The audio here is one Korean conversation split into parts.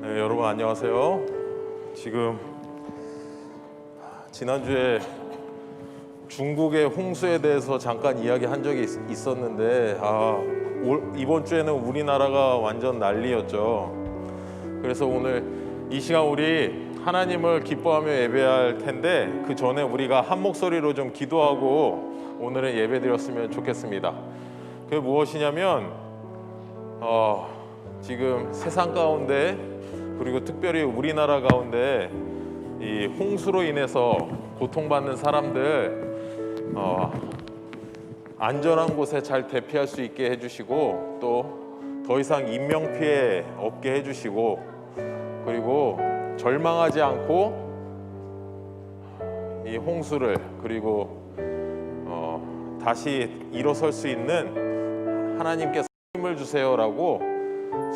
네, 여러분 안녕하세요. 지금 지난주에 중국의 홍수에 대해서 잠깐 이야기한 적이 있었는데 이번 주에는 우리나라가 완전 난리였죠. 그래서 오늘 이 시간 우리 하나님을 기뻐하며 예배할 텐데 그 전에 우리가 한 목소리로 좀 기도하고 오늘은 예배 드렸으면 좋겠습니다. 그게 무엇이냐면 지금 세상 가운데 그리고 특별히 우리나라 가운데 이 홍수로 인해서 고통받는 사람들 안전한 곳에 잘 대피할 수 있게 해주시고 또 더 이상 인명피해 없게 해주시고 그리고 절망하지 않고 이 홍수를 그리고 다시 일어설 수 있는 하나님께서 힘을 주세요라고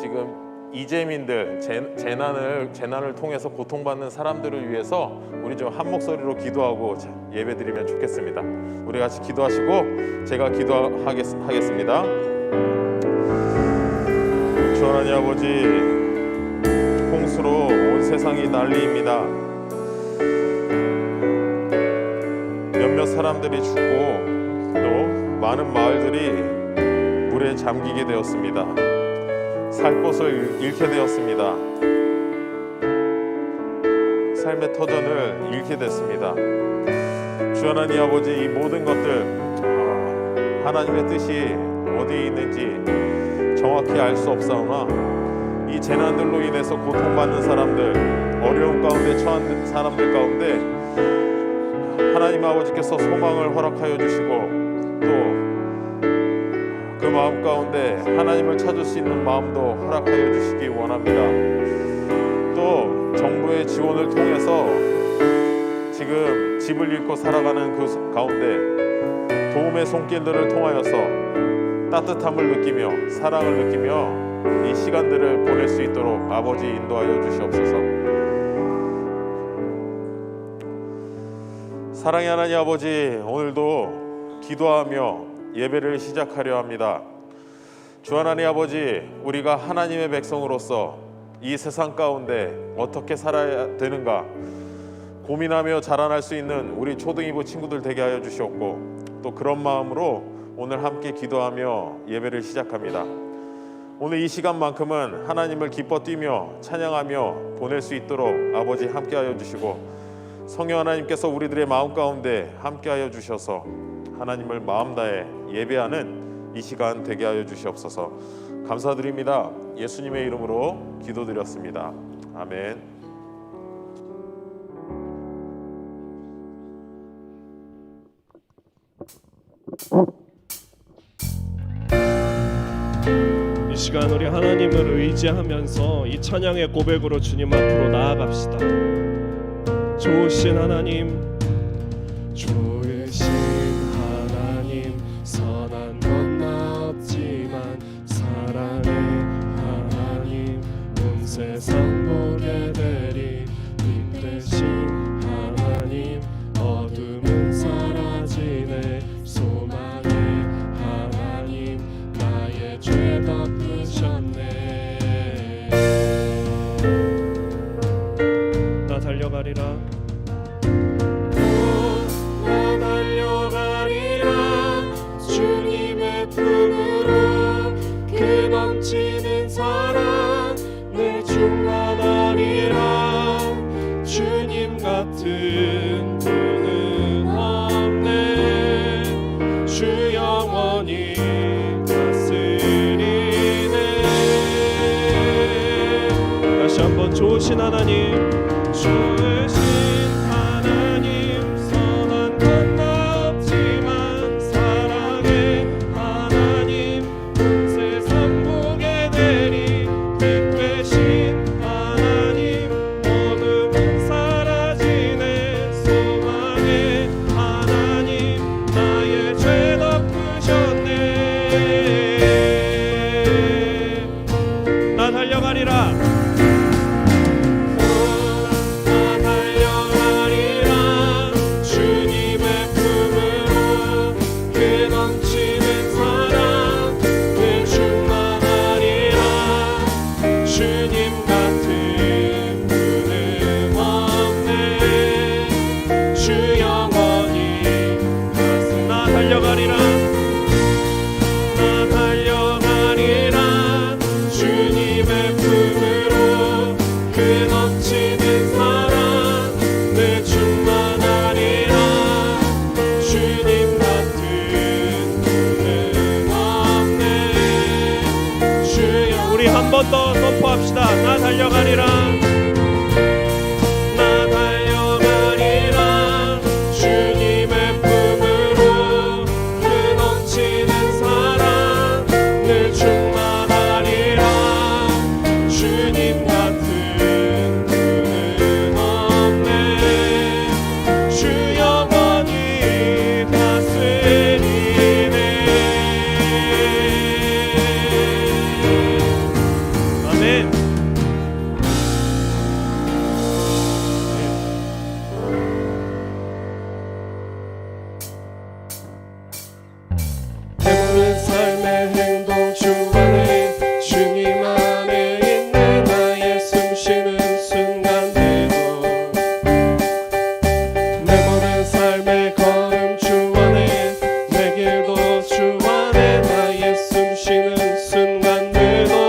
지금 이재민들 재난을 통해서 고통받는 사람들을 위해서 우리 좀 한 목소리로 기도하고 예배드리면 좋겠습니다. 우리 같이 기도하시고 제가 기도하겠습니다. 주 하나님 아버지, 홍수로 온 세상이 난리입니다. 몇몇 사람들이 죽고 또 많은 마을들이 물에 잠기게 되었습니다. 살 곳을 잃게 되었습니다. 삶의 터전을 잃게 됐습니다. 주 하나님 아버지, 이 모든 것들 하나님의 뜻이 어디에 있는지 정확히 알 수 없사오나 이 재난들로 인해서 고통받는 사람들, 어려움 가운데 처한 사람들 가운데 하나님 아버지께서 소망을 허락하여 주시고 또 그 마음 가운데 하나님을 찾을 수 있는 마음도 허락하여 주시기 원합니다. 또 정부의 지원을 통해서 지금 집을 잃고 살아가는 그 가운데 도움의 손길들을 통하여서 따뜻함을 느끼며 사랑을 느끼며 이 시간들을 보낼 수 있도록 아버지 인도하여 주시옵소서. 사랑의 하나님 아버지, 오늘도 기도하며 예배를 시작하려 합니다. 주 하나님 아버지, 우리가 하나님의 백성으로서 이 세상 가운데 어떻게 살아야 되는가 고민하며 자라날 수 있는 우리 초등이부 친구들 되게 하여 주시옵고 또 그런 마음으로 오늘 함께 기도하며 예배를 시작합니다. 오늘 이 시간만큼은 하나님을 기뻐 뛰며 찬양하며 보낼 수 있도록 아버지 함께 하여 주시고 성령 하나님께서 우리들의 마음 가운데 함께 하여 주셔서 하나님을 마음 다해 예배하는 이 시간 되게 하여 주시옵소서. 감사드립니다. 예수님의 이름으로 기도드렸습니다. 아멘. 이 시간 우리 하나님을 의지하면서 이 찬양의 고백으로 주님 앞으로 나아갑시다. 좋으신 하나님, 좋으신 하나님, 선한 것나 없지만 사랑의 하나님, 온 세상 보게 되리 빛 되신 하나님, 어둠은 사라지네 소망의 하나님, 나의 죄 덮으셨네. 나 달려가리라. 주님의 품으로 그 넘치는 사랑 내 충만하리라. 주님 같은 분은 없네. 주 영원히 다스리네. 다시 한번 좋으신 하나님, 좋으신 하나님, 선한 것나 없지만 사랑의 하나님, 온 세상 보게 되리 빛 되신 하나님, 어둠은 사라지네 소망의 하나님, 나의 죄 덮으셨네. 나 달려가리라. 나 달려 우리 한 번 더 선포합시다. 나 달려가리라. 나 달려가리라. 주님의 품으로 그 넘치는 사랑 늘 충만하리라. 주님 같은 분은 없네. 주 영원히 다스리네. 아멘. 배부른 삶의 행동 주 안에 주님 안에 있네. 나의 숨쉬는 순간들도 내 모든 삶의 걸음 주 안에 내 길도 주 안에 나의 숨쉬는 순간들도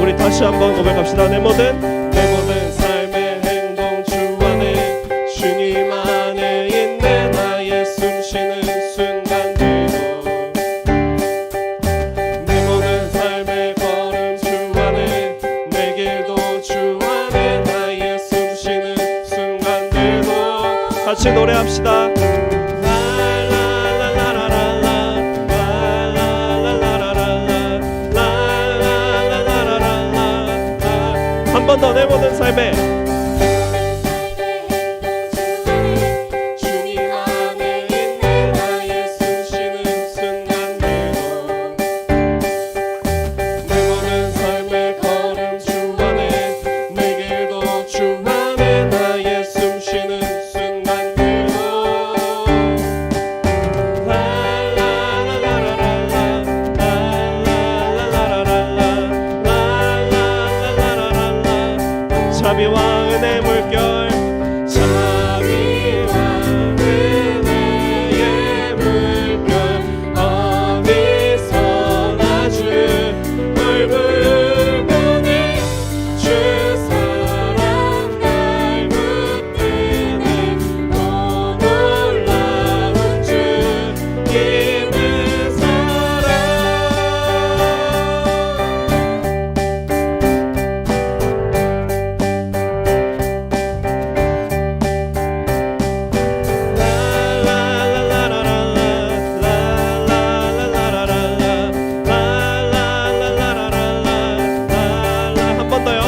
우리 다시 한번 고백합시다. 내 모든 삶의 행동 주 안에 주님 안에 있네. 나의 숨쉬는 순간들도 내 모든 삶의 걸음 주 안에 내 길도 주 안에 나의 숨쉬는 순간들도 같이 노래합시다. 한 번 더 내 모든 삶에 주님 안에 있네. 나의 숨쉬는 순간들도 내 모든 삶의 걸음 주 안에 내 길도 주 안에 나의 숨쉬는 순간들도 자비와 은혜 물결 자비와 은혜의 물결 어디서나 주 얼굴 보네. 주 사랑 날 붙드네. 또 놀라운 주 깊은 사랑. 한 번 더요.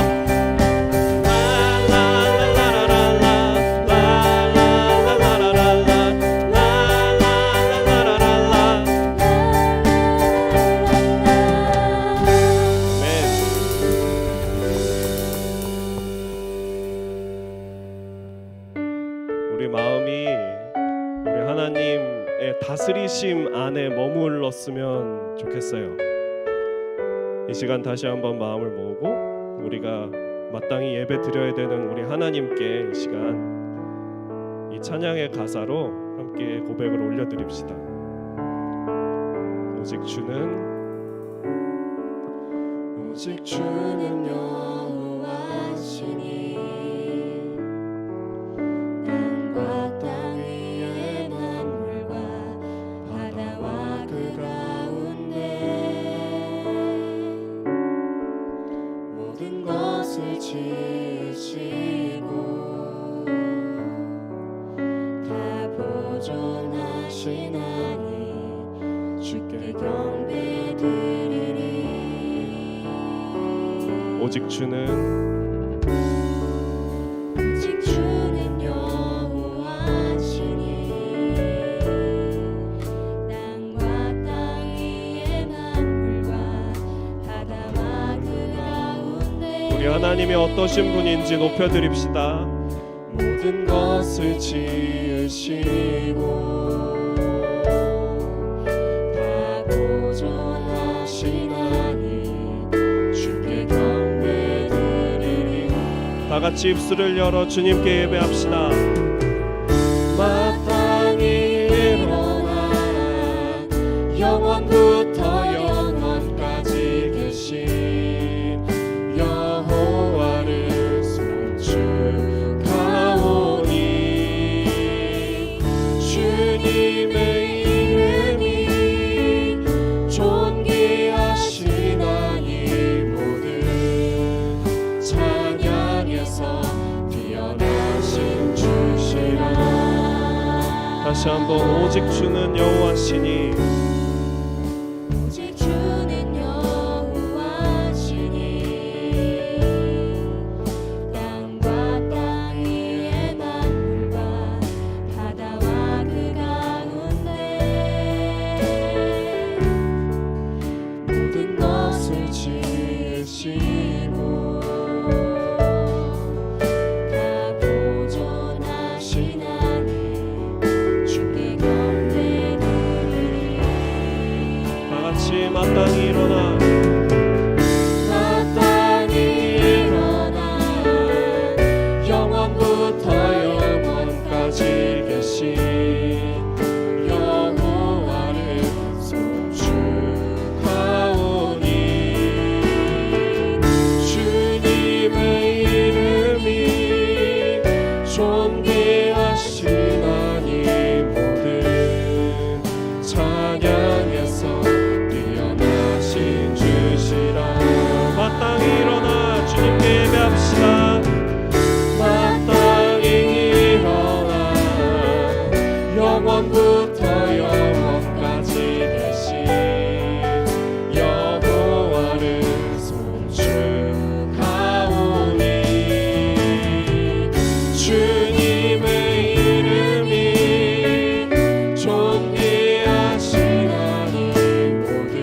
우리 마음이 우리 하나님의 다스리심 안에 머물렀으면 좋겠어요. 이 시간 다시 한번 마음을 모으고 우리가 마땅히 예배 드려야 되는 우리 하나님께 이 시간 이 찬양의 가사로 함께 고백을 올려드립시다. 오직 주는 여호와시니 땅과 땅 위에 만물과 바다와 그 가운데 모든 것을 지으시고 다 보존하시나니 주께 경배드리리. 오직 주는 여호와시니 땅과 땅 위에 만물과 바다와 그 가운데 우리 하나님이 어떠신 분인지 높여드립시다. 모든 것을 지으시고 다 보존하시나니 주께 경배드리리. 다 같이 입술을 열어 주님께 예배합시다. 마땅히 일어나 영원부터 영원까지 계신 여호와를 송축하오. 다시 한번 오직 주는 여호와시니 오직 주는 여호와시니 땅과 땅 위의 만물과 바다와 그 가운데 모든 것을 지으시고 다 보존하시나니 주께 경배드리리. 다같이 마땅히 일어나 마땅히 일어나 영원부터 영원까지 계신 여호와를 송축하오니 주님의 이름이 존귀하시나니 모든 찬양에서 뛰어나신 주시라. 마땅히 일어나 주님께 예배합시다. 마땅히 일어나 영원부터 영원까지 계신 여호와를 송축하오니 주님의 이름이 존귀하시나니 모든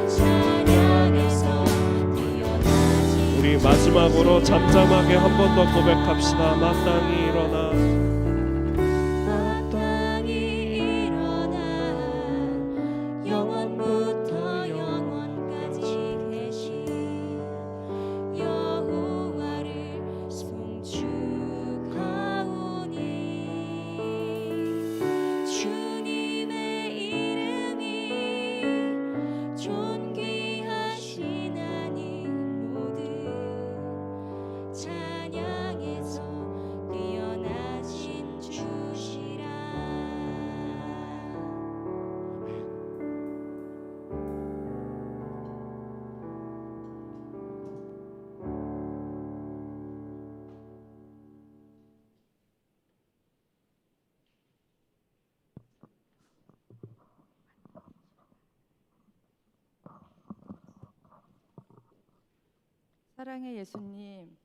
찬양에서 뛰어나신 우리 마지막으로 잠잠하게 한 번 더 고백합시다. 마땅히 일어나 마땅히 일어나 영원부터 영원까지 계신 여호와를 송축하오니 주님의 이름이 존귀하시나니 모든 찬양에서 뛰어나신 주시라. 사랑의 예수님,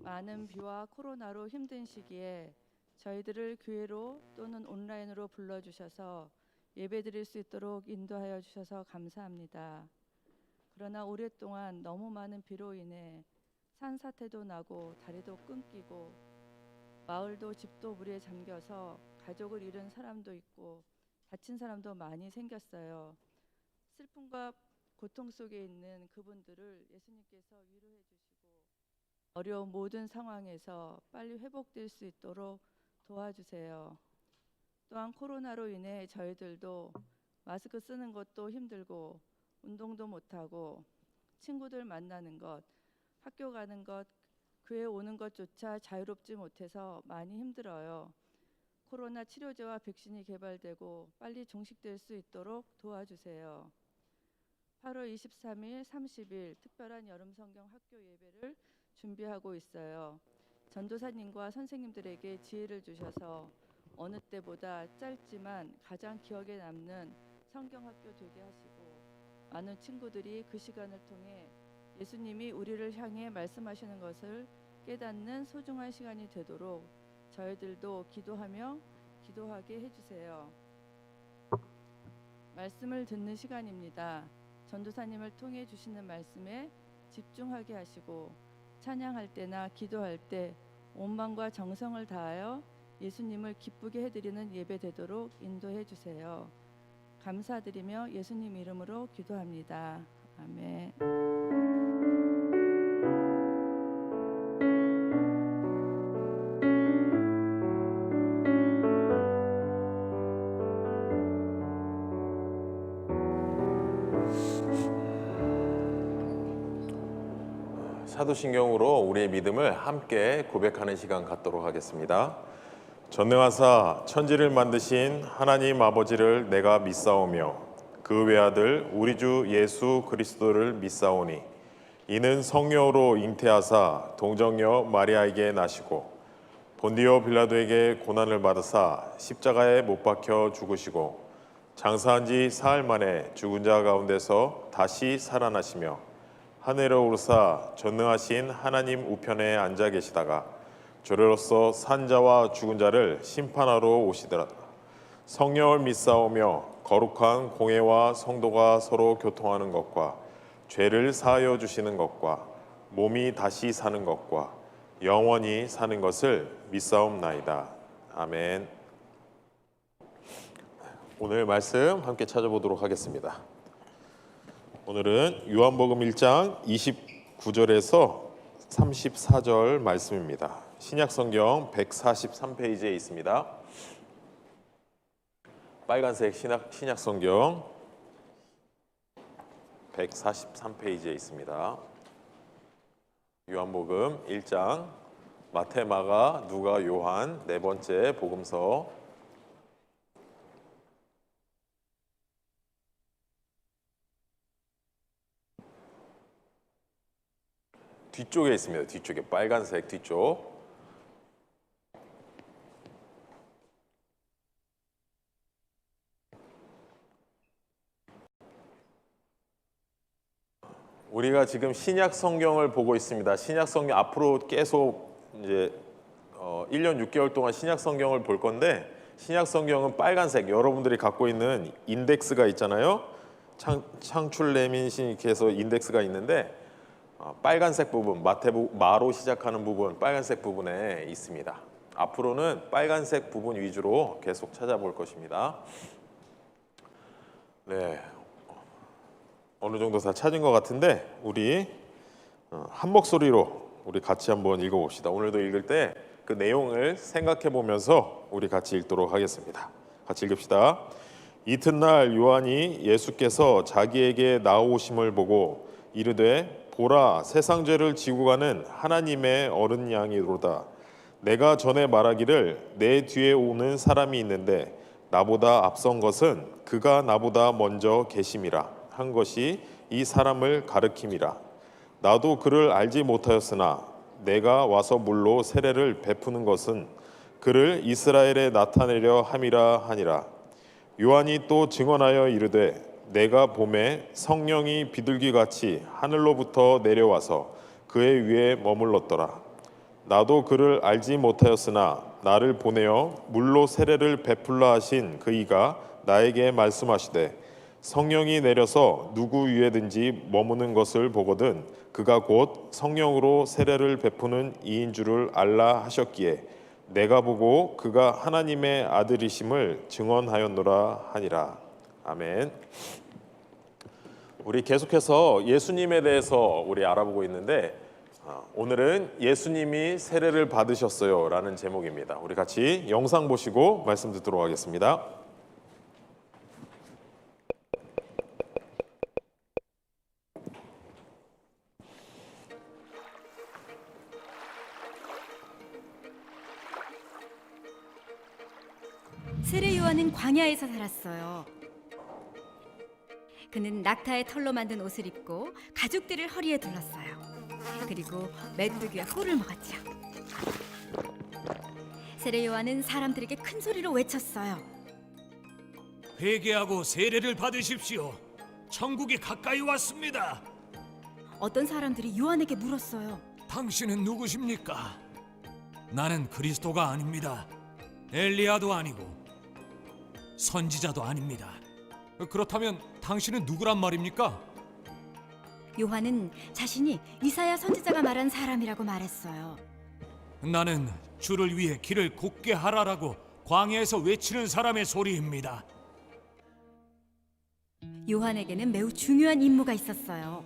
많은 비와 코로나로 힘든 시기에 저희들을 교회로 또는 온라인으로 불러주셔서 예배드릴 수 있도록 인도하여 주셔서 감사합니다. 그러나 오랫동안 너무 많은 비로 인해 산사태도 나고 다리도 끊기고 마을도 집도 물에 잠겨서 가족을 잃은 사람도 있고 다친 사람도 많이 생겼어요. 슬픔과 고통 속에 있는 그분들을 예수님께서 위로해 주시고 어려운 모든 상황에서 빨리 회복될 수 있도록 도와주세요. 또한 코로나로 인해 저희들도 마스크 쓰는 것도 힘들고 운동도 못하고 친구들 만나는 것, 학교 가는 것, 교회 오는 것조차 자유롭지 못해서 많이 힘들어요. 코로나 치료제와 백신이 개발되고 빨리 종식될 수 있도록 도와주세요. 8월 23일, 30일 특별한 여름 성경 학교 예배를 준비하고 있어요. 전도사님과 선생님들에게 지혜를 주셔서 어느 때보다 짧지만 가장 기억에 남는 성경 학교 되게 하시고 많은 친구들이 그 시간을 통해 예수님이 우리를 향해 말씀하시는 것을 깨닫는 소중한 시간이 되도록 저희들도 기도하며 기도하게 해주세요. 말씀을 듣는 시간입니다. 전도사님을 통해 주시는 말씀에 집중하게 하시고 찬양할 때나 기도할 때 온 마음과 정성을 다하여 예수님을 기쁘게 해드리는 예배 되도록 인도해 주세요. 감사드리며 예수님 이름으로 기도합니다. 아멘. 사도신경으로 우리의 믿음을 함께 고백하는 시간 갖도록 하겠습니다. 전능하사 천지를 만드신 하나님 아버지를 내가 믿사오며 그 외아들 우리 주 예수 그리스도를 믿사오니 이는 성령으로 잉태하사 동정녀 마리아에게 나시고 본디오 빌라도에게 고난을 받으사 십자가에 못 박혀 죽으시고 장사한 지 사흘 만에 죽은 자 가운데서 다시 살아나시며 하늘에 오르사 전능하신 하나님 우편에 앉아 계시다가 저로서 산 자와 죽은 자를 심판하러 오시더라. 성령을 믿사오며 거룩한 공회와 성도가 서로 교통하는 것과 죄를 사하여 주시는 것과 몸이 다시 사는 것과 영원히 사는 것을 믿사옵나이다. 아멘. 오늘 말씀 함께 찾아보도록 하겠습니다. 오늘은 요한복음 1장 29절에서 34절 말씀입니다. 신약성경 143페이지에 있습니다. 빨간색 신약성경 143페이지에 있습니다. 요한복음 1장 마태, 마가, 누가, 요한 네 번째 복음서 뒤쪽에 있습니다. 뒤쪽에 빨간색 뒤쪽. 우리가 지금 신약 성경을 보고 있습니다. 신약 성경 앞으로 계속 이제 1년 6개월 동안 신약 성경을 볼 건데 신약 성경은 빨간색 여러분들이 갖고 있는 인덱스가 있잖아요. 창출레민신께서 인덱스가 있는데 빨간색 부분 마로 시작하는 부분 빨간색 부분에 있습니다. 앞으로는 빨간색 부분 위주로 계속 찾아볼 것입니다. 네. 어느 정도 다 찾은 것 같은데 우리 한 목소리로 우리 같이 한번 읽어봅시다. 오늘도 읽을 때 그 내용을 생각해 보면서 우리 같이 읽도록 하겠습니다. 같이 읽읍시다. 이튿날 요한이 예수께서 자기에게 나오심을 보고 이르되 보라 세상 죄를 지고 가는 하나님의 어린 양이로다. 내가 전에 말하기를 내 뒤에 오는 사람이 있는데 나보다 앞선 것은 그가 나보다 먼저 계심이라 한 것이 이 사람을 가르킴이라. 나도 그를 알지 못하였으나 내가 와서 물로 세례를 베푸는 것은 그를 이스라엘에 나타내려 함이라 하니라. 요한이 또 증언하여 이르되 내가 봄에 성령이 비둘기같이 하늘로부터 내려와서 그의 위에 머물렀더라. 나도 그를 알지 못하였으나 나를 보내어 물로 세례를 베풀라 하신 그이가 나에게 말씀하시되 성령이 내려서 누구 위에든지 머무는 것을 보거든 그가 곧 성령으로 세례를 베푸는 이인 줄을 알라 하셨기에 내가 보고 그가 하나님의 아들이심을 증언하였노라 하니라. 아멘. 우리 계속해서 예수님에 대해서 우리 알아보고 있는데 오늘은 예수님이 세례를 받으셨어요 라는 제목입니다. 우리 같이 영상 보시고 말씀 듣도록 하겠습니다. 세례 요한은 광야에서 살았어요. 그는 낙타의 털로 만든 옷을 입고 가죽들을 허리에 둘렀어요. 그리고 메뚜기와 꿀을 먹었죠. 세례 요한은 사람들에게 큰 소리로 외쳤어요. 회개하고 세례를 받으십시오. 천국이 가까이 왔습니다. 어떤 사람들이 요한에게 물었어요. 당신은 누구십니까? 나는 그리스도가 아닙니다. 엘리야도 아니고 선지자도 아닙니다. 그렇다면 당신은 누구란 말입니까? 요한은 자신이 이사야 선지자가 말한 사람이라고 말했어요. 나는 주를 위해 길을 곱게 하라라고 광야에서 외치는 사람의 소리입니다. 요한에게는 매우 중요한 임무가 있었어요.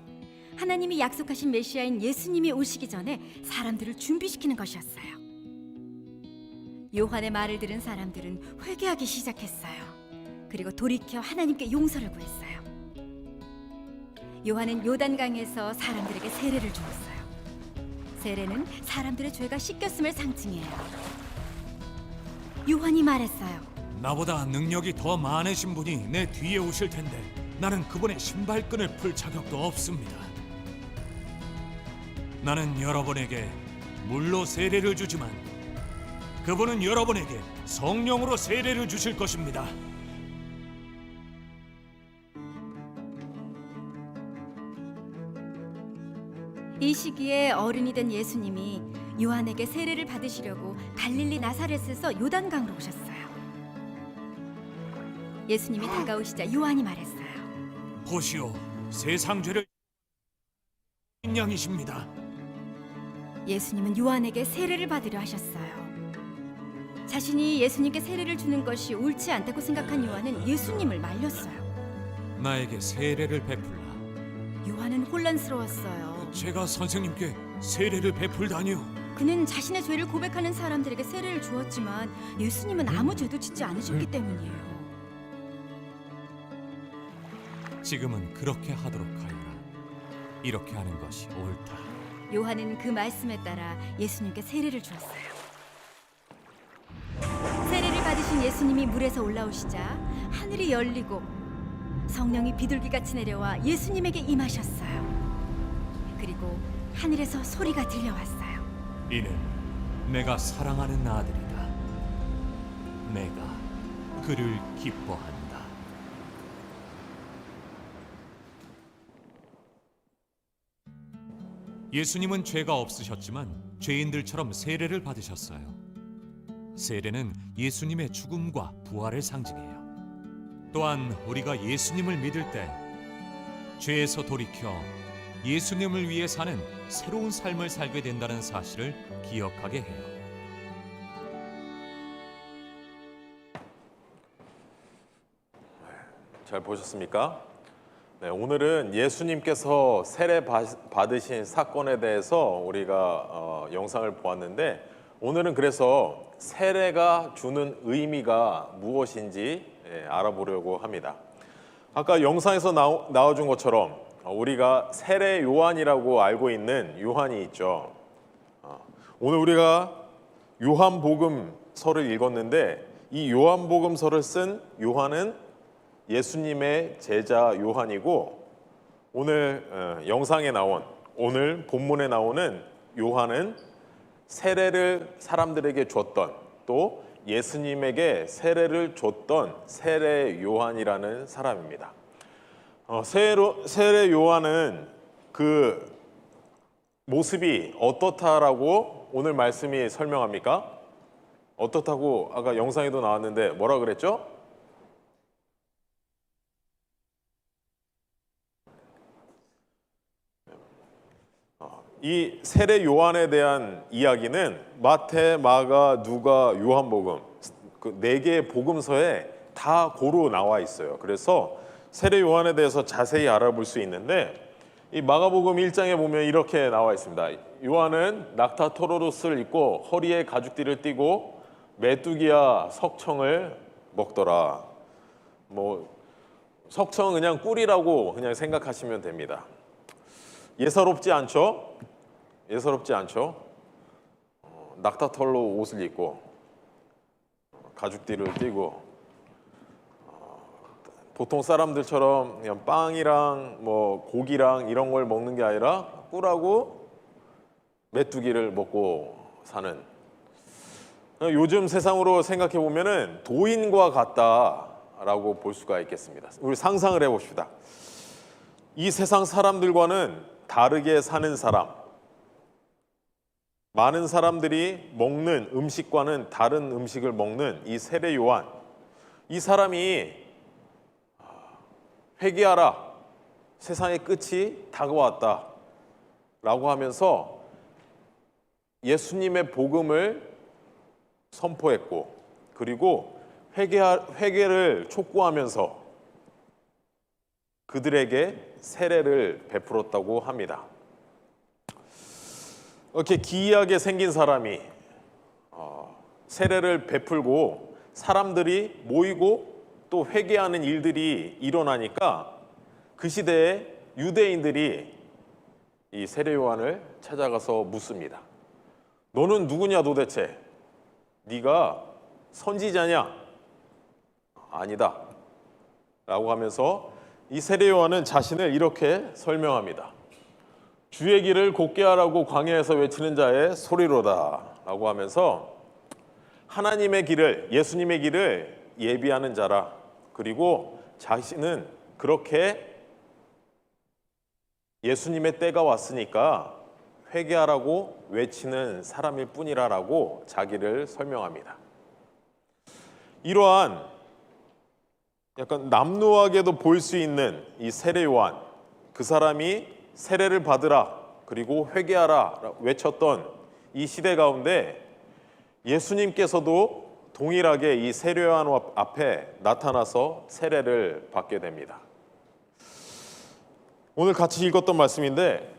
하나님이 약속하신 메시아인 예수님이 오시기 전에 사람들을 준비시키는 것이었어요. 요한의 말을 들은 사람들은 회개하기 시작했어요. 그리고 돌이켜 하나님께 용서를 구했어요. 요한은 요단강에서 사람들에게 세례를 주었어요. 세례는 사람들의 죄가 씻겼음을 상징해요. 요한이 말했어요. 나보다 능력이 더 많으신 분이 내 뒤에 오실 텐데 나는 그분의 신발끈을 풀 자격도 없습니다. 나는 여러분에게 물로 세례를 주지만 그분은 여러분에게 성령으로 세례를 주실 것입니다. 이 시기에 어른이 된 예수님이 요한에게 세례를 받으시려고 갈릴리 나사렛에서 요단강으로 오셨어요. 예수님이 다가오시자 요한이 말했어요. 보시오, 세상 죄를 양이십니다. 예수님은 요한에게 세례를 받으려 하셨어요. 자신이 예수님께 세례를 주는 것이 옳지 않다고 생각한 요한은 예수님을 말렸어요. 나에게 세례를 베풀라. 요한은 혼란스러웠어요. 제가 선생님께 세례를 베풀다니요. 그는 자신의 죄를 고백하는 사람들에게 세례를 주었지만 예수님은 아무 죄도 짓지 않으셨기 때문이에요. 지금은 그렇게 하도록 하여라. 이렇게 하는 것이 옳다. 요한은 그 말씀에 따라 예수님께 세례를 주었어요. 세례를 받으신 예수님이 물에서 올라오시자 하늘이 열리고 성령이 비둘기같이 내려와 예수님에게 임하셨어요. 그리고 하늘에서 소리가 들려왔어요. 이는 내가 사랑하는 아들이다. 내가 그를 기뻐한다. 예수님은 죄가 없으셨지만 죄인들처럼 세례를 받으셨어요. 세례는 예수님의 죽음과 부활을 상징해요. 또한 우리가 예수님을 믿을 때 죄에서 돌이켜 예수님을 위해 사는 새로운 삶을 살게 된다는 사실을 기억하게 해요. 잘 보셨습니까? 네, 오늘은 예수님께서 세례 받으신 사건에 대해서 우리가 영상을 보았는데, 오늘은 그래서 세례가 주는 의미가 무엇인지 알아보려고 합니다. 아까 영상에서 나와준 것처럼 우리가 세례 요한이라고 알고 있는 요한이 있죠. 오늘 우리가 요한복음서를 읽었는데, 이 요한복음서를 쓴 요한은 예수님의 제자 요한이고, 오늘 영상에 나온, 오늘 본문에 나오는 요한은 세례를 사람들에게 줬던, 또 예수님에게 세례를 줬던 세례 요한이라는 사람입니다. 세례 요한은 그 모습이 어떻다라고 오늘 말씀이 설명합니까? 어떻다고 아까 영상에도 나왔는데 뭐라 그랬죠? 이 세례 요한에 대한 이야기는 마태, 마가, 누가, 요한복음 그 4개의 복음서에 다 고루 나와 있어요. 그래서 세례 요한에 대해서 자세히 알아볼 수 있는데, 이 마가복음 1장에 보면 이렇게 나와 있습니다. 요한은 낙타 토로로스를 입고 허리에 가죽띠를 띠고 메뚜기와 석청을 먹더라. 뭐 석청은 그냥 꿀이라고 그냥 생각하시면 됩니다. 예사롭지 않죠? 예사롭지 않죠? 낙타털로 옷을 입고 가죽띠를 띠고 보통 사람들처럼 그냥 빵이랑 뭐 고기랑 이런 걸 먹는 게 아니라 꿀하고 메뚜기를 먹고 사는, 요즘 세상으로 생각해 보면은 도인과 같다라고 볼 수가 있겠습니다. 우리 상상을 해봅시다. 이 세상 사람들과는 다르게 사는 사람, 많은 사람들이 먹는 음식과는 다른 음식을 먹는 이 세례 요한, 이 사람이 회개하라, 세상의 끝이 다가왔다 라고 하면서 예수님의 복음을 선포했고, 그리고 회개를 촉구하면서 그들에게 세례를 베풀었다고 합니다. 이렇게 기이하게 생긴 사람이 세례를 베풀고 사람들이 모이고 또 회개하는 일들이 일어나니까 그 시대에 유대인들이 이 세례 요한을 찾아가서 묻습니다. 너는 누구냐 도대체? 네가 선지자냐? 아니다 라고 하면서 이 세례 요한은 자신을 이렇게 설명합니다. 주의 길을 곧게 하라고 광야에서 외치는 자의 소리로다 라고 하면서 하나님의 길을, 예수님의 길을 예비하는 자라. 그리고 자신은 그렇게 예수님의 때가 왔으니까 회개하라고 외치는 사람일 뿐이라라고 자기를 설명합니다. 이러한 약간 남루하게도 볼 수 있는 이 세례 요한, 그 사람이 세례를 받으라 그리고 회개하라 외쳤던 이 시대 가운데 예수님께서도 동일하게 이 세례 요한 앞에 나타나서 세례를 받게 됩니다. 오늘 같이 읽었던 말씀인데,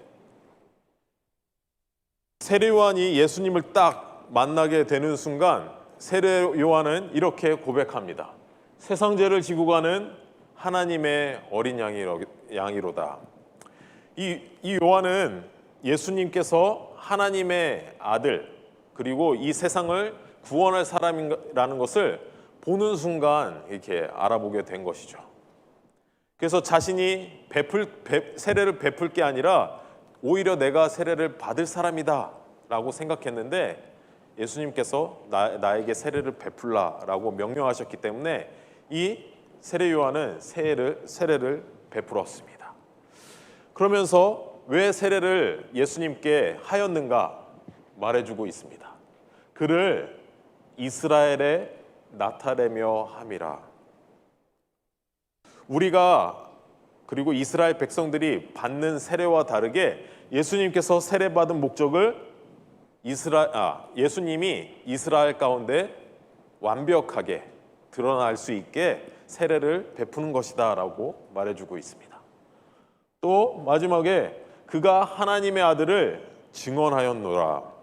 세례 요한이 예수님을 딱 만나게 되는 순간 세례 요한은 이렇게 고백합니다. 세상 죄를 지고 가는 하나님의 어린 양이로다. 이 요한은 예수님께서 하나님의 아들, 그리고 이 세상을 구원할 사람이라는 것을 보는 순간 이렇게 알아보게 된 것이죠. 그래서 자신이 세례를 베풀 게 아니라 오히려 내가 세례를 받을 사람이다 라고 생각했는데, 예수님께서 나에게 세례를 베풀라라고 명령하셨기 때문에 이 세례 요한은 세례를 베풀었습니다. 그러면서 왜 세례를 예수님께 하였는가 말해주고 있습니다. 그를 이스라엘에 나타내며 함이라. 우리가 그리고 이스라엘 백성들이 받는 세례와 다르게 예수님께서 세례받은 목적을 예수님이 이스라엘 가운데 완벽하게 드러날 수 있게 세례를 베푸는 것이다 라고 말해주고 있습니다. 또 마지막에 그가 하나님의 아들을 증언하였노라.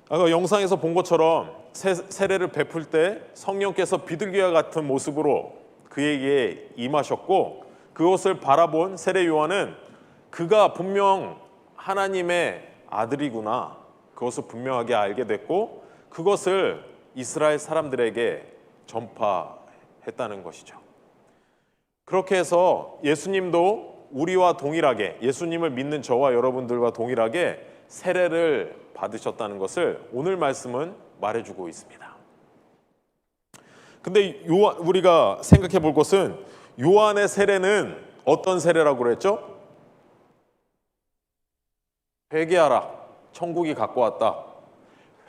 아까 영상에서 본 것처럼 세례를 베풀 때 성령께서 비둘기와 같은 모습으로 그에게 임하셨고, 그것을 바라본 세례 요한은 그가 분명 하나님의 아들이구나, 그것을 분명하게 알게 됐고 그것을 이스라엘 사람들에게 전파했다는 것이죠. 그렇게 해서 예수님도 우리와 동일하게, 예수님을 믿는 저와 여러분들과 동일하게 세례를 받으셨다는 것을 오늘 말씀은 말해주고 있습니다. 근데 우리가 생각해 볼 것은, 요한의 세례는 어떤 세례라고 그랬죠? 회개하라, 천국이 갖고 왔다.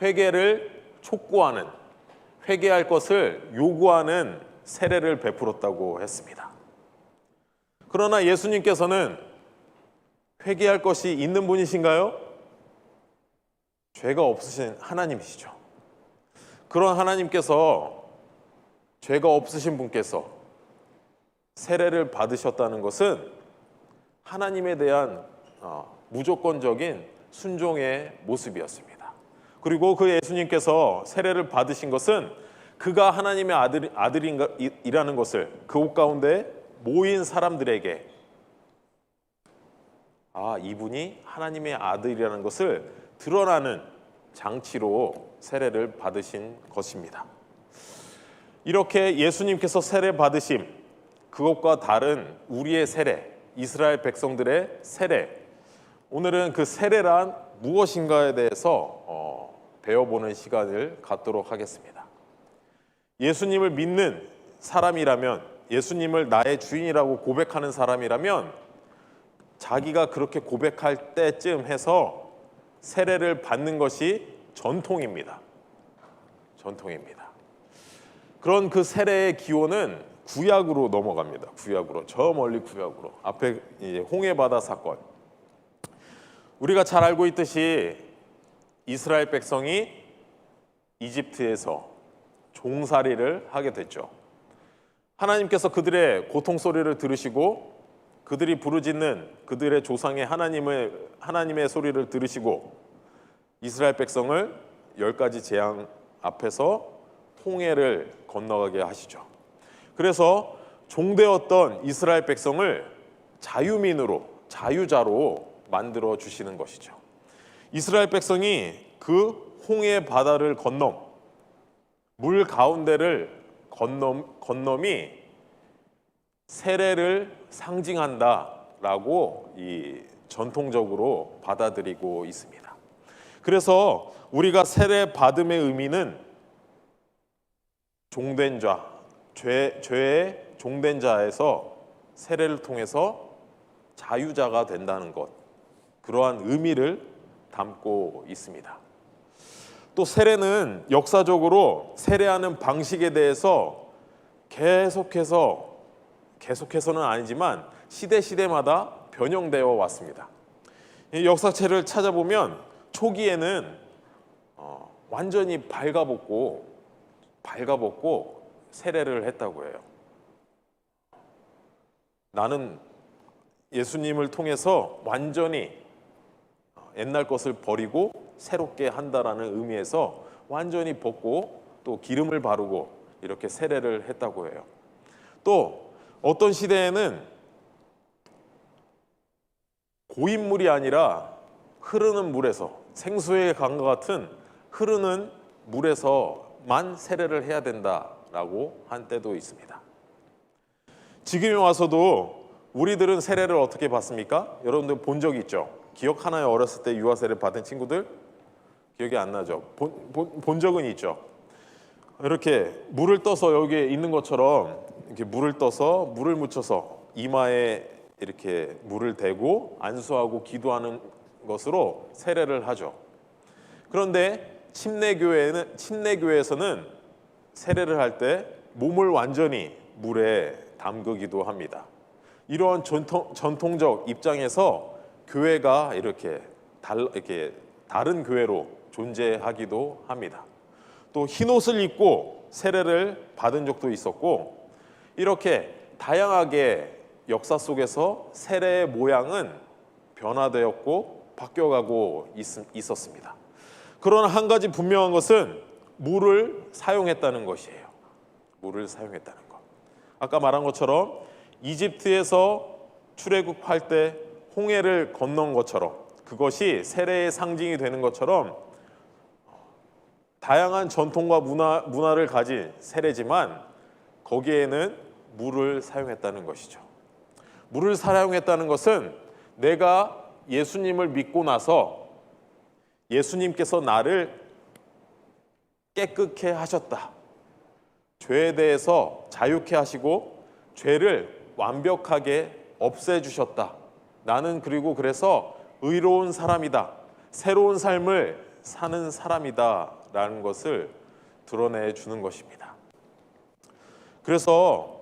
회개를 촉구하는, 회개할 것을 요구하는 세례를 베풀었다고 했습니다. 그러나 예수님께서는 회개할 것이 있는 분이신가요? 죄가 없으신 하나님이시죠. 그런 하나님께서, 죄가 없으신 분께서 세례를 받으셨다는 것은 하나님에 대한 무조건적인 순종의 모습이었습니다. 그리고 그 예수님께서 세례를 받으신 것은 그가 하나님의 아들이라는 것을 그곳 가운데 모인 사람들에게, 이분이 하나님의 아들이라는 것을 드러나는 장치로 세례를 받으신 것입니다. 이렇게 예수님께서 세례 받으심, 그것과 다른 우리의 세례, 이스라엘 백성들의 세례, 오늘은 그 세례란 무엇인가에 대해서 배워보는 시간을 갖도록 하겠습니다. 예수님을 믿는 사람이라면, 예수님을 나의 주인이라고 고백하는 사람이라면 자기가 그렇게 고백할 때쯤 해서 세례를 받는 것이 전통입니다. 전통입니다. 그런 그 세례의 기원은 구약으로 넘어갑니다. 구약으로, 저 멀리 구약으로. 앞에 이제 홍해바다 사건. 우리가 잘 알고 있듯이 이스라엘 백성이 이집트에서 종살이를 하게 됐죠. 하나님께서 그들의 고통 소리를 들으시고, 그들이 부르짖는 그들의 조상의 하나님의 소리를 들으시고, 이스라엘 백성을 10가지 재앙 앞에서 홍해를 건너가게 하시죠. 그래서 종되었던 이스라엘 백성을 자유민으로, 자유자로 만들어 주시는 것이죠. 이스라엘 백성이 그 홍해 바다를 물 가운데를 건nom이 세례를 상징한다라고 이 전통적으로 받아들이고 있습니다. 그래서 우리가 세례 받음의 의미는 종된 자, 죄의 종된 자에서 세례를 통해서 자유자가 된다는 것, 그러한 의미를 담고 있습니다. 또 세례는 역사적으로 세례하는 방식에 대해서 계속해서는 아니지만 시대마다 변형되어 왔습니다. 이 역사책을 찾아보면 초기에는 완전히 발가벗고 세례를 했다고 해요. 나는 예수님을 통해서 완전히 옛날 것을 버리고 새롭게 한다라는 의미에서 완전히 벗고 또 기름을 바르고 이렇게 세례를 했다고 해요. 또 어떤 시대에는 고인물이 아니라 흐르는 물에서, 생수의 강과 같은 흐르는 물에서만 세례를 해야 된다라고 한 때도 있습니다. 지금에 와서도 우리들은 세례를 어떻게 받습니까? 여러분들 본 적 있죠? 기억하나요? 어렸을 때 유아 세례 받은 친구들? 기억이 안 나죠? 본 적은 있죠? 이렇게 물을 떠서 여기에 있는 것처럼 이렇게 물을 떠서 물을 묻혀서 이마에 이렇게 물을 대고 안수하고 기도하는 것으로 세례를 하죠. 그런데 침례교회에서는 세례를 할 때 몸을 완전히 물에 담그기도 합니다. 이러한 전통적 입장에서 교회가 이렇게 다른 교회로 존재하기도 합니다. 또 흰옷을 입고 세례를 받은 적도 있었고, 이렇게 다양하게 역사 속에서 세례의 모양은 변화되었고 바뀌어가고 있었습니다. 그러나 한 가지 분명한 것은 물을 사용했다는 것이에요. 물을 사용했다는 것. 아까 말한 것처럼 이집트에서 출애굽할 때 홍해를 건넌 것처럼, 그것이 세례의 상징이 되는 것처럼 다양한 전통과 문화를 가진 세례지만 거기에는 물을 사용했다는 것이죠. 물을 사용했다는 것은 내가 예수님을 믿고 나서 예수님께서 나를 깨끗게 하셨다, 죄에 대해서 자유케 하시고 죄를 완벽하게 없애주셨다, 나는 그래서 의로운 사람이다, 새로운 삶을 사는 사람이다 라는 것을 드러내 주는 것입니다. 그래서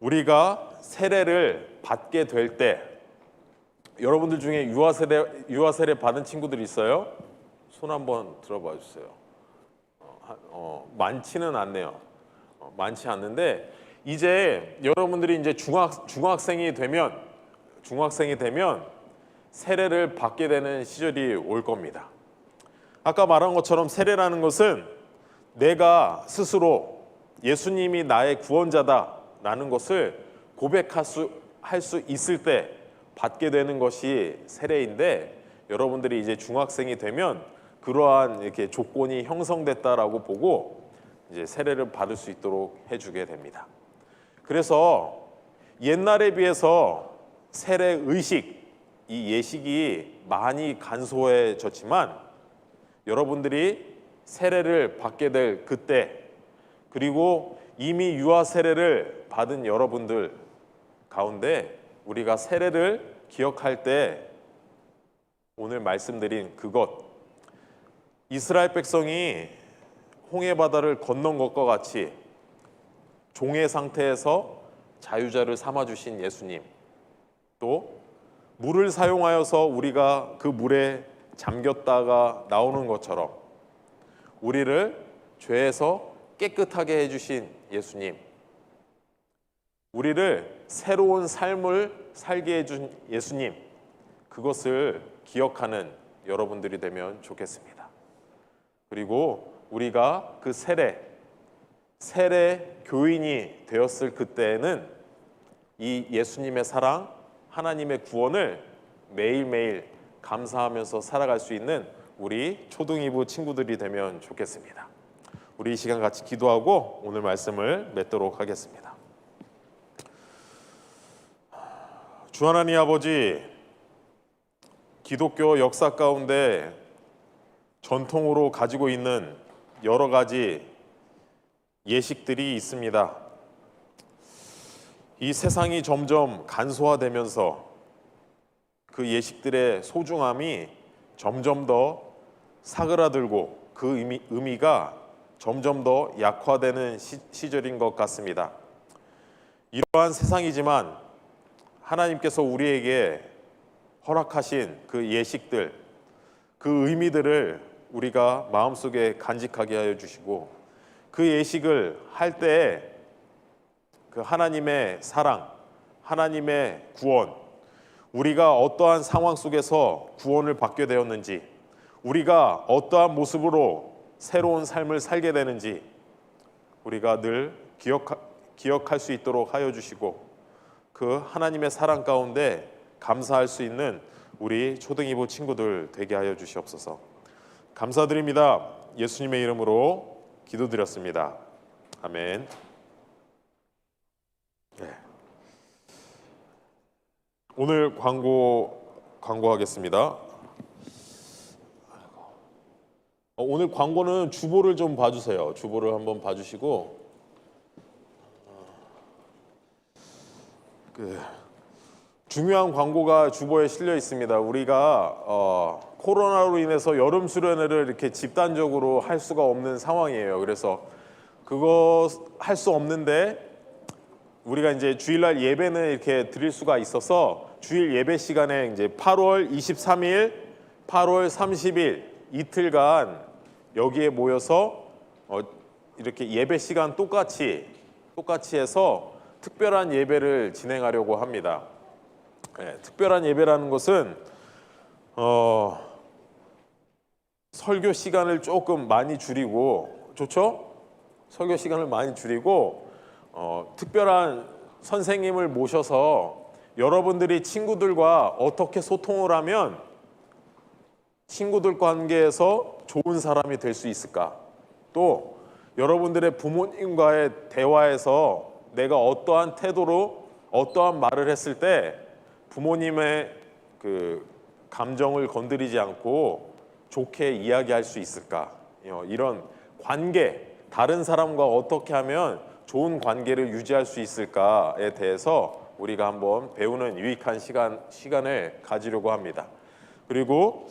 우리가 세례를 받게 될 때, 여러분들 중에 유아 세례 받은 친구들 있어요? 손 한번 들어봐 주세요. 많지는 않네요. 많지 않는데, 이제 여러분들이 이제 중학생이 되면 세례를 받게 되는 시절이 올 겁니다. 아까 말한 것처럼 세례라는 것은 내가 스스로 예수님이 나의 구원자다라는 것을 고백할 수 있을 때 받게 되는 것이 세례인데, 여러분들이 이제 중학생이 되면 그러한 이렇게 조건이 형성됐다라고 보고 이제 세례를 받을 수 있도록 해주게 됩니다. 그래서 옛날에 비해서 세례 의식, 이 예식이 많이 간소해졌지만 여러분들이 세례를 받게 될 그때, 그리고 이미 유아 세례를 받은 여러분들 가운데 우리가 세례를 기억할 때 오늘 말씀드린 그것, 이스라엘 백성이 홍해 바다를 건넌 것과 같이 종의 상태에서 자유자를 삼아 주신 예수님, 또 물을 사용하여서 우리가 그 물에 잠겼다가 나오는 것처럼 우리를 죄에서 깨끗하게 해주신 예수님, 우리를 새로운 삶을 살게 해준 예수님, 그것을 기억하는 여러분들이 되면 좋겠습니다. 그리고 우리가 그 세례 교인이 되었을 그때에는 이 예수님의 사랑, 하나님의 구원을 매일매일 감사하면서 살아갈 수 있는 우리 초등이부 친구들이 되면 좋겠습니다. 우리 이 시간 같이 기도하고 오늘 말씀을 맺도록 하겠습니다. 주 하나님 아버지, 기독교 역사 가운데 전통으로 가지고 있는 여러 가지 예식들이 있습니다. 이 세상이 점점 간소화되면서 그 예식들의 소중함이 점점 더 사그라들고 그 의미가 점점 더 약화되는 시절인 것 같습니다. 이러한 세상이지만 하나님께서 우리에게 허락하신 그 예식들, 그 의미들을 우리가 마음속에 간직하게 하여 주시고, 그 예식을 할 때에 그 하나님의 사랑, 하나님의 구원, 우리가 어떠한 상황 속에서 구원을 받게 되었는지, 우리가 어떠한 모습으로 새로운 삶을 살게 되는지 우리가 늘 기억할 수 있도록 하여 주시고, 그 하나님의 사랑 가운데 감사할 수 있는 우리 초등이부 친구들 되게 하여 주시옵소서. 감사드립니다. 예수님의 이름으로 기도드렸습니다. 아멘. 네. 오늘 광고하겠습니다. 오늘 광고는 주보를 좀 봐주세요. 주보를 한번 봐주시고, 중요한 광고가 주보에 실려 있습니다. 우리가 코로나로 인해서 여름 수련회를 이렇게 집단적으로 할 수가 없는 상황이에요. 그래서 그거 할 수 없는데 우리가 이제 주일날 예배는 이렇게 드릴 수가 있어서 주일 예배 시간에 이제 8월 23일, 8월 30일 이틀간 여기에 모여서 이렇게 예배 시간 똑같이 해서 특별한 예배를 진행하려고 합니다. 네, 특별한 예배라는 것은 설교 시간을 조금 많이 줄이고, 좋죠? 설교 시간을 많이 줄이고 특별한 선생님을 모셔서 여러분들이 친구들과 어떻게 소통을 하면 친구들 관계에서 좋은 사람이 될 수 있을까? 또 여러분들의 부모님과의 대화에서 내가 어떠한 태도로 어떠한 말을 했을 때 부모님의 그 감정을 건드리지 않고 좋게 이야기할 수 있을까? 이런 관계, 다른 사람과 어떻게 하면 좋은 관계를 유지할 수 있을까에 대해서 우리가 한번 배우는 유익한 시간을 가지려고 합니다. 그리고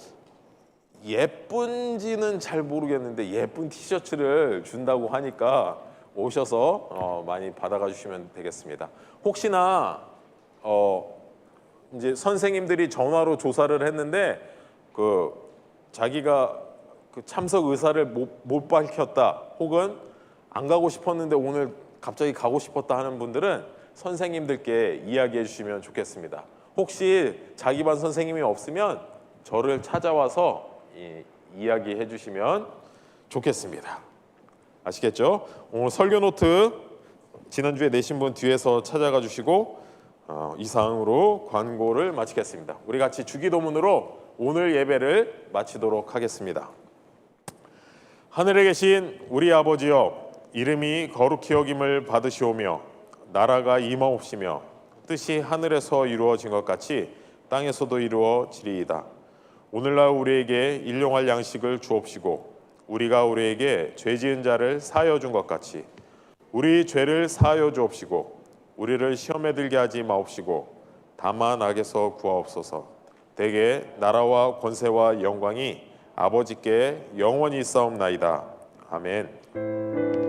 예쁜지는 잘 모르겠는데 예쁜 티셔츠를 준다고 하니까 오셔서 많이 받아가 주시면 되겠습니다. 혹시나 이제 선생님들이 전화로 조사를 했는데 자기가 그 참석 의사를 못 밝혔다, 혹은 안 가고 싶었는데 오늘 갑자기 가고 싶었다 하는 분들은 선생님들께 이야기해 주시면 좋겠습니다. 혹시 자기 반 선생님이 없으면 저를 찾아와서 이야기해 주시면 좋겠습니다. 아시겠죠? 오늘 설교 노트 지난주에 내신 분 뒤에서 찾아가 주시고, 이상으로 광고를 마치겠습니다. 우리 같이 주기도문으로 오늘 예배를 마치도록 하겠습니다. 하늘에 계신 우리 아버지여, 이름이 거룩히 여김을 받으시오며 나라가 임하옵시며 뜻이 하늘에서 이루어진 것 같이 땅에서도 이루어지리이다. 오늘날 우리에게 일용할 양식을 주옵시고 우리가 우리에게 죄지은 자를 사하여 준 것 같이 우리 죄를 사하여 주옵시고 우리를 시험에 들게 하지 마옵시고 다만 악에서 구하옵소서. 대개 나라와 권세와 영광이 아버지께 영원히 있사옵나이다. 아멘.